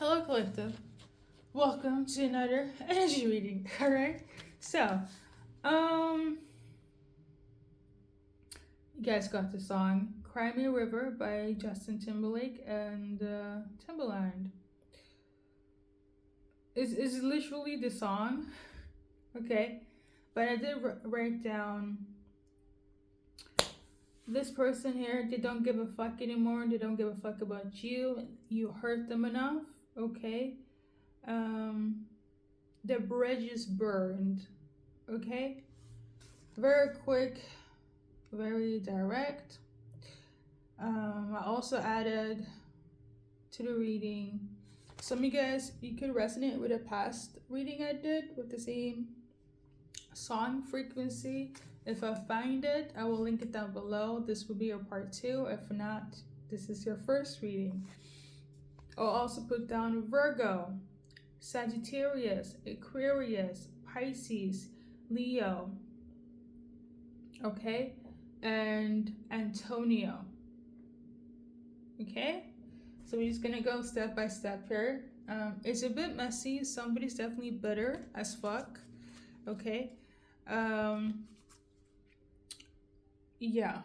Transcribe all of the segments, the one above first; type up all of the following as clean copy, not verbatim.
Hello, Collective. Welcome to another energy reading. All right. So, um, you guys got the song "Cry Me a River" by Justin Timberlake and Timbaland. Is literally the song, okay? But I did write down this person here. They don't give a fuck anymore. They don't give a fuck about you. You hurt them enough, okay? Um, the bridge is burned, okay? Very quick, very direct. I also added to the reading. Some of you guys, you could resonate with a past reading I did with the same song frequency. If I find it, I will link it down below. This will be your part 2. If not, this is your first reading. I'll also put down Virgo, Sagittarius, Aquarius, Pisces, Leo, okay, and Antonio. Okay, so we're just gonna go step by step here. It's a bit messy. Somebody's definitely bitter as fuck. Okay, yeah,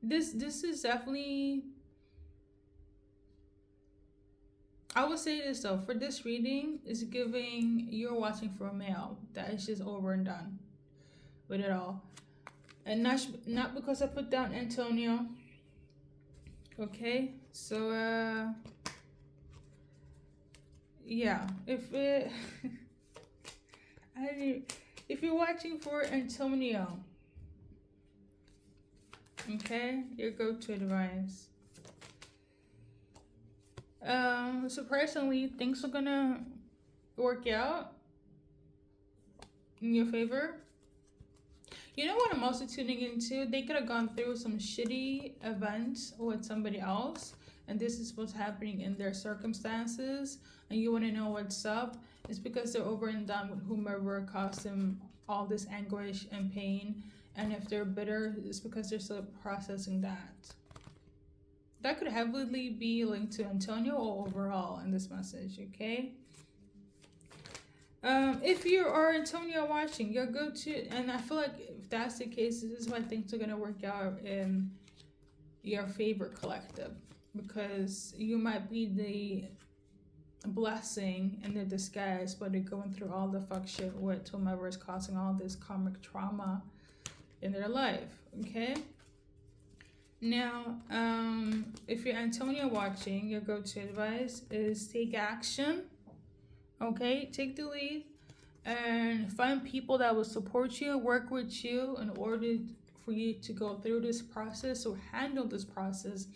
this is definitely. I would say this though, for this reading, is giving you're watching for a male that is just over and done with it all, and not because I put down Antonio. Okay, so yeah, if it, if you're watching for Antonio, okay, your go-to advice. Surprisingly, things are gonna work out in your favor. You know what I'm also tuning into? They could have gone through some shitty events with somebody else, and this is what's happening in their circumstances, and you want to know what's up. It's because they're over and done with whomever caused them all this anguish and pain, and if they're bitter, it's because they're still processing that. That could heavily be linked to Antonio or overall in this message, okay? If you are Antonio watching, you'll go to, and I feel like if that's the case, this is why things are gonna work out in your favorite collective, because you might be the blessing in the disguise, but they're going through all the fuck shit with whomever is causing all this karmic trauma in their life, okay? Now, if you're Antonio watching, your go-to advice is take action. Okay, take the lead and find people that will support you, work with you in order for you to go through this process or handle this process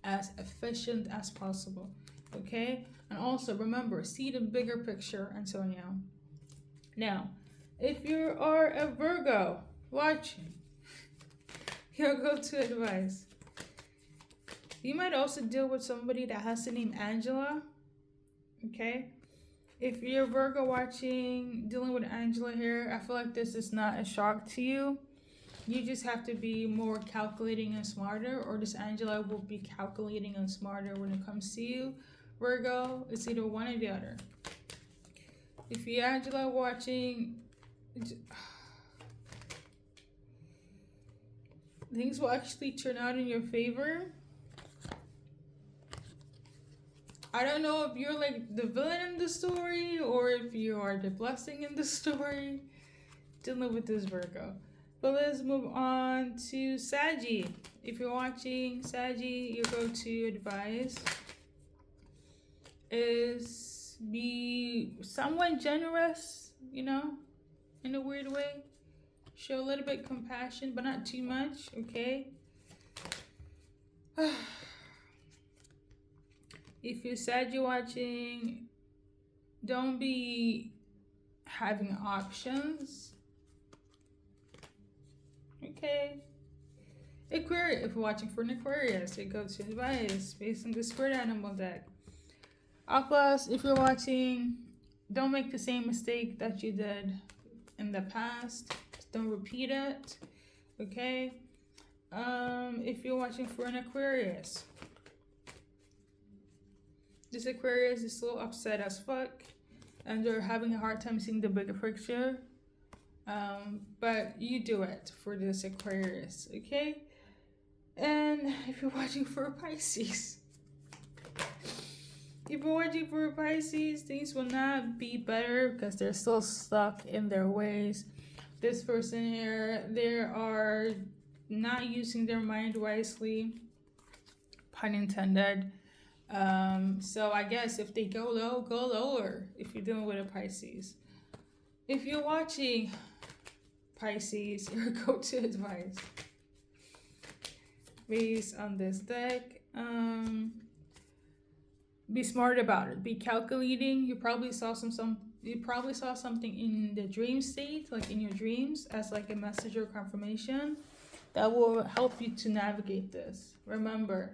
as efficient as possible. Okay, and also remember, see the bigger picture, Antonio. Now, if you are a Virgo watching, your go-to advice. You might also deal with somebody that has the name Angela. Okay, if you're Virgo watching, dealing with Angela here, I feel like this is not a shock to you. You just have to be more calculating and smarter, or this Angela will be calculating and smarter when it comes to you. Virgo, it's either one or the other. If you're Angela watching, things will actually turn out in your favor. I don't know if you're like the villain in the story or if you are the blessing in the story. Dealing with this Virgo. But let's move on to Saggy. If you're watching Saggy, your go-to advice is be somewhat generous, you know, in a weird way. Show a little bit compassion, but not too much, okay? If you're sad you're watching, don't be having options. Okay. Aquarius, if you're watching for an Aquarius, it goes to advice based on the spirit animal deck. Aquas, if you're watching, don't make the same mistake that you did in the past. Don't repeat it. Okay. If you're watching for an Aquarius, This Aquarius is so upset as fuck, and they're having a hard time seeing the bigger picture. But you do it for this Aquarius, okay? And if you're watching for a Pisces, if you're watching for a Pisces, things will not be better because they're still stuck in their ways. This person here, they are not using their mind wisely, pun intended. So I guess if they go low, go lower if you're dealing with a Pisces. If you're watching Pisces, your go-to advice based on this deck, be smart about it. Be calculating. You probably saw something in the dream state, like in your dreams, as like a message or confirmation that will help you to navigate this. Remember,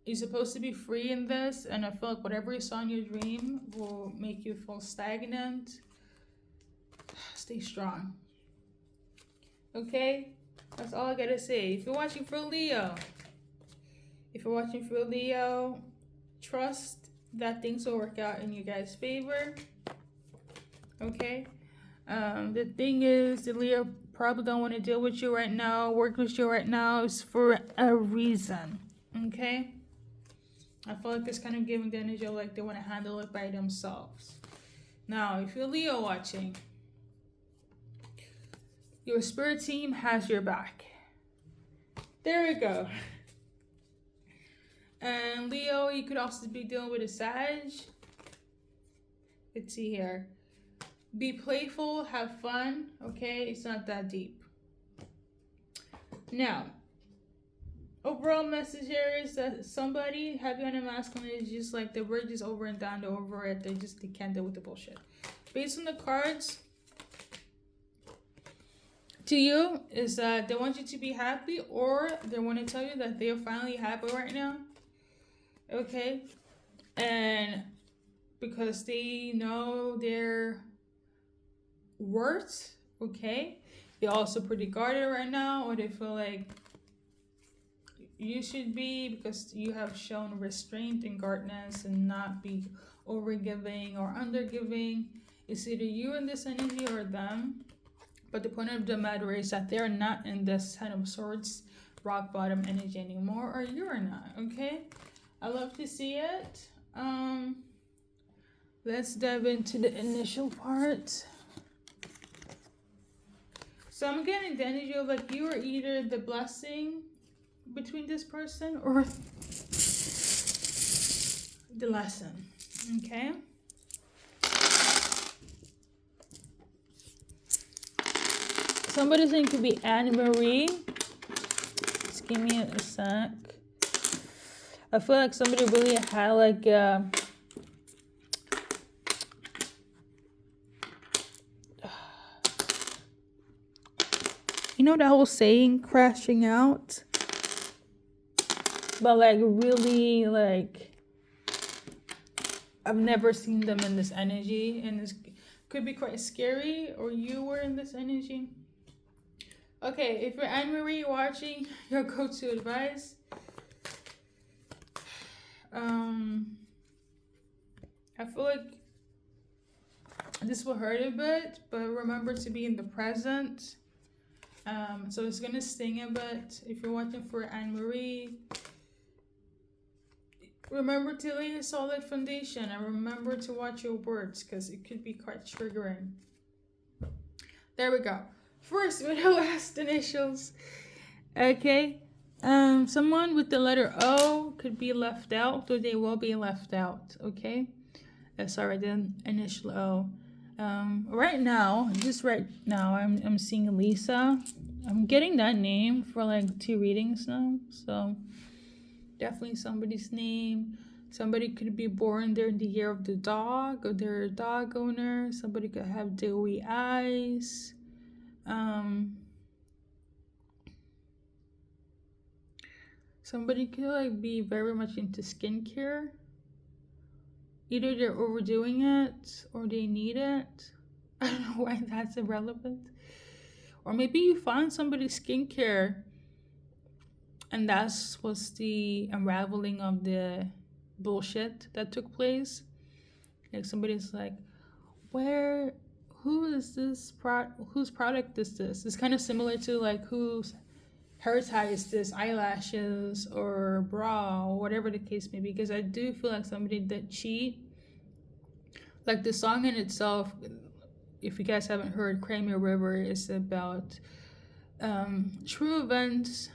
you're supposed to be free in this, and I feel like whatever you saw in your dream will make you feel stagnant. Stay strong. Okay? That's all I gotta say. If you're watching for Leo, trust that things will work out in you guys' favor. Okay? The thing is, the Leo probably don't want to deal with you right now, work with you right now, is for a reason. Okay? I feel like it's kind of giving the energy of like they want to handle it by themselves. Now, if you're Leo watching, your spirit team has your back. There we go. And Leo, you could also be dealing with a Sag. Let's see here. Be playful, have fun, okay? It's not that deep. Now, overall message here is that somebody heavy on a masculine is just like the word is over and done, they're over it. They can't deal with the bullshit. Based on the cards, to you is that they want you to be happy, or they want to tell you that they are finally happy right now. Okay? And because they know their worth, okay? They're also pretty guarded right now, or they feel like you should be, because you have shown restraint and guardedness and not be overgiving or undergiving. It's either you in this energy or them. But the point of the matter is that they're not in this kind of swords, rock bottom energy anymore, or you're not, okay? I love to see it. Let's dive into the initial part. So I'm getting the energy of like you are either the blessing between this person or the lesson, okay? Somebody's name could be Anne Marie. Just give me a sec. I feel like somebody really had like you know that whole saying, crashing out? But like really like I've never seen them in this energy, and this could be quite scary, or you were in this energy. Okay, if you're Anne Marie watching, your go-to advice. I feel like this will hurt a bit, but remember to be in the present. So it's gonna sting a bit. If you're watching for Anne Marie, remember to lay a solid foundation, and remember to watch your words, because it could be quite triggering. There we go. First with the last initials. Okay. Someone with the letter O could be left out, or they will be left out. Okay. Sorry, the initial O. Right now, I'm seeing Lisa. I'm getting that name for like 2 readings now. So definitely somebody's name. Somebody could be born during the year of the dog, or they're a dog owner. Somebody could have dewy eyes. Somebody could like be very much into skincare. Either they're overdoing it or they need it. I don't know why that's irrelevant. Or maybe you found somebody's skincare, and that's was the unraveling of the bullshit that took place. Like somebody's like, where, who is this whose product is this? It's kind of similar to like whose hair tie is this, eyelashes or bra or whatever the case may be. Because I do feel like somebody did cheat. Like the song in itself, if you guys haven't heard, Cry River is about true events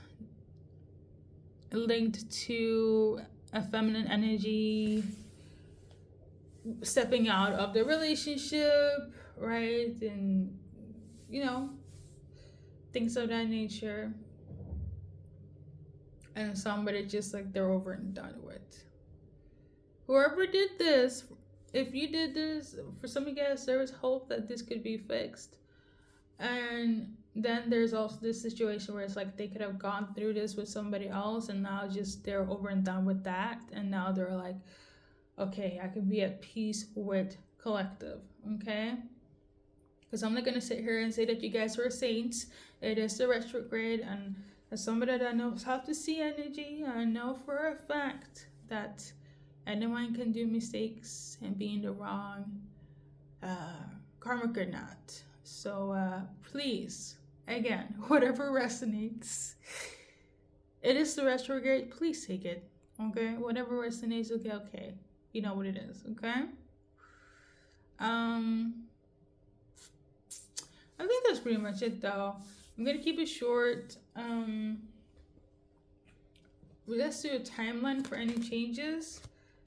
linked to a feminine energy stepping out of the relationship, right? And, you know, things of that nature. And somebody just like they're over and done with. Whoever did this, if you did this, for some of you guys, there is hope that this could be fixed. And then there's also this situation where it's like they could have gone through this with somebody else and now just they're over and done with that. And now they're like, okay, I can be at peace with collective, okay? Because I'm not going to sit here and say that you guys are saints. It is the retrograde, and as somebody that knows how to see energy, I know for a fact that anyone can do mistakes and be in the wrong, karmic or not. So please, again, whatever resonates, it is the retrograde, please take it, okay? Whatever resonates, okay. You know what it is, okay? I think that's pretty much it, though. I'm gonna keep it short. Let's do a timeline for any changes.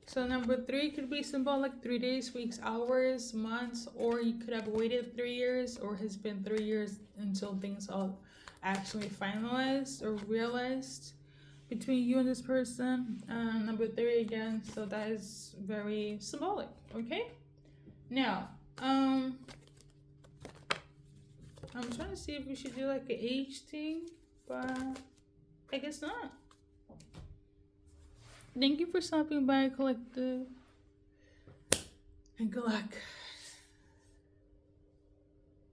So number 3 could be symbolic 3 days, weeks, hours, months, or you could have waited 3 years, or has been 3 years until things all actually finalized or realized between you and this person. Number 3 again, so that is very symbolic, okay? Now, I'm trying to see if we should do like an age thing, but I guess not. Thank you for stopping by, Collective, and good luck.